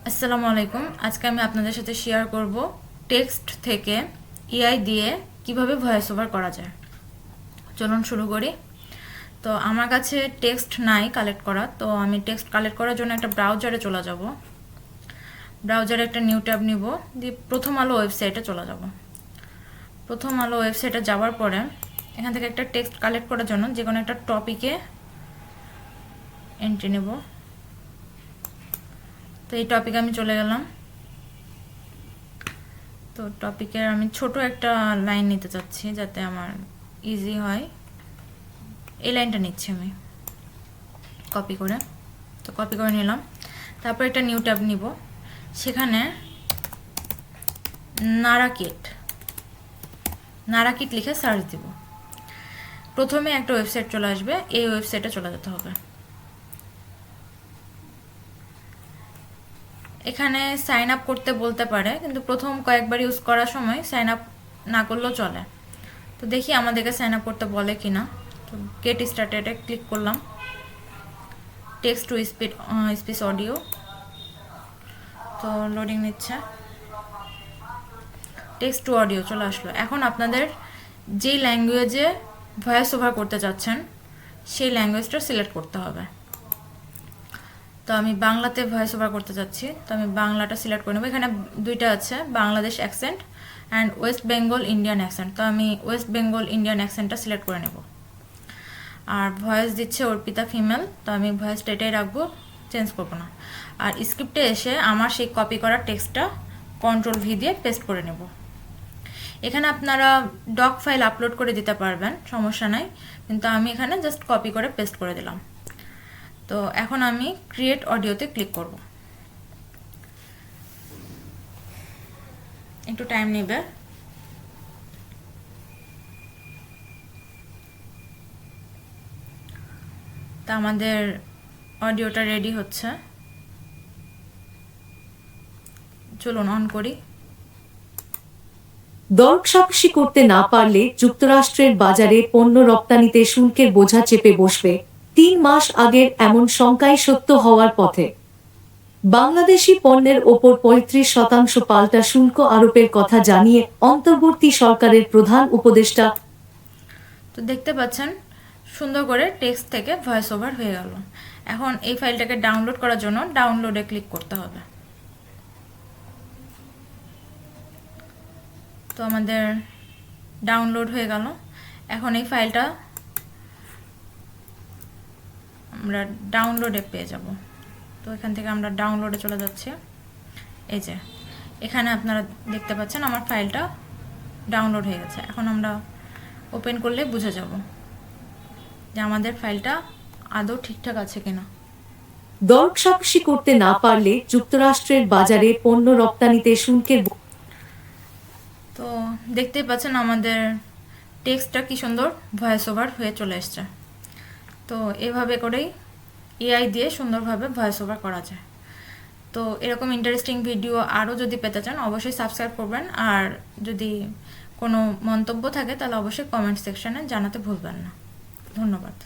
আসসালামু আলাইকুম। আজকে আমি আপনাদের সাথে শেয়ার করব টেক্সট থেকে এআই দিয়ে কিভাবে ভয়েস ওভার করা যায়। চলুন শুরু করি। তো আমার কাছে টেক্সট নাই কালেক্ট করা, তো আমি টেক্সট কালেক্ট করার জন্য একটা ব্রাউজারে চলে যাব। ব্রাউজারে একটা নিউ ট্যাব নিব, দিয়ে প্রথম আলো ওয়েবসাইটে চলে যাব। প্রথম আলো ওয়েবসাইটে যাওয়ার পরে এখান থেকে একটা টেক্সট কালেক্ট করার জন্য যে কোনো একটা টপিকে এন্ট্রি নেব। তো এই টপিকে আমি চলে গেলাম। তো টপিকের আমি ছোট একটা লাইন নিতে চাচ্ছি যাতে আমার ইজি হয়। এই লাইনটা নিচ্ছি আমি কপি করে। তো কপি করে নিলাম। তারপর একটা নিউ ট্যাব নিব, সেখানে নারাকিট লিখে সার্চ দিব। প্রথমে একটা ওয়েবসাইট চলে আসবে, এই ওয়েবসাইটে চলে যেতে হবে। এখানে সাইন আপ করতে বলতে পারে, কিন্তু প্রথম কয়েকবার ইউজ করার সময় সাইন আপ না করলেও চলে। তো দেখি আমাদেরকে সাইন আপ করতে বলে কিনা। তো গেট স্টার্টেডে ক্লিক করলাম। টেক্সট টু স্পিচ অডিও, তো লোডিং নিচ্ছে। টেক্সট টু অডিও চলে আসলো। এখন আপনাদের যেই ল্যাঙ্গুয়েজে ভয়েস ওভার করতে চাচ্ছেন সেই ল্যাঙ্গুয়েজটা সিলেক্ট করতে হবে। তো আমি বাংলাতে ভয়েস ওভার করতে চাচ্ছি, তো আমি বাংলাটা সিলেক্ট করে নেব। এখানে দুইটা আছে, Bangladesh accent and West Bengal Indian accent. তো আমি ওয়েস্ট বেঙ্গল ইন্ডিয়ান অ্যাকসেন্টটা সিলেক্ট করে নেব। আর ভয়েস দিচ্ছে অর্পিতা ফিমেল, তো আমি ভয়েসটা এটাই রাখবো, চেঞ্জ করবো না। আর স্ক্রিপ্টে এসে আমার সেই কপি করা টেক্সটটা কন্ট্রোল-V দিয়ে পেস্ট করে নেব। এখানে আপনারা ডক ফাইল আপলোড করে দিতে পারবেন, সমস্যা নাই, কিন্তু আমি এখানে জাস্ট কপি করে পেস্ট করে দিলাম। তো এখন আমি ক্রিয়েট অডিওতে ক্লিক করব। একটু টাইম নেবে। তা আমাদের অডিওটা রেডি হচ্ছে। চলুন অন করি। দর কষাকষি করতে না পারলে যুক্তরাষ্ট্রের বাজারে পণ্য রপ্তানিতে শুল্কের বোঝা চেপে বসবে, ৩ মাস আগের এমন শঙ্কাই সত্য হওয়ার পথে। বাংলাদেশি পণ্যের ওপর ৩৫% পাল্টা শুল্ক আরোপের কথা জানিয়ে অন্তর্বর্তী সরকারের প্রধান উপদেষ্টা। তো দেখতে পাচ্ছেন সুন্দর করে টেক্সট থেকে ভয়েস ওভার হয়ে গেল। এখন এই ফাইলটাকে ডাউনলোড করার জন্য ডাউনলোডে ক্লিক করতে হবে। তো আমাদের ডাউনলোড হয়ে গেল। এখন এই ফাইলটা আমরা ডাউনলোডে পেয়ে যাব। তো এখান থেকে আমরা ডাউনলোডে চলে যাচ্ছি। এই যে এখানে আপনারা দেখতে পাচ্ছেন আমার ফাইলটা ডাউনলোড হয়ে গেছে। এখন আমরা ওপেন করলে বুঝে যাব যে আমাদের ফাইলটা আদৌ ঠিকঠাক আছে কিনা। দর কষাকষি করতে না পারলে যুক্তরাষ্ট্রের বাজারে পণ্য রপ্তানিতে শুল্কের। তো দেখতেই পাচ্ছেন আমাদের টেক্সটটা কি সুন্দর ভয়েস ওভার হয়ে চলে এসছে। তো এভাবে করেই এআই দিয়ে সুন্দরভাবে ভয়েস ওভার করা যায়। তো এরকম ইন্টারেস্টিং ভিডিও আরও যদি পেতে চান অবশ্যই সাবস্ক্রাইব করবেন। আর যদি কোনো মন্তব্য থাকে তাহলে অবশ্যই কমেন্ট সেকশনে জানাতে ভুলবেন না। ধন্যবাদ।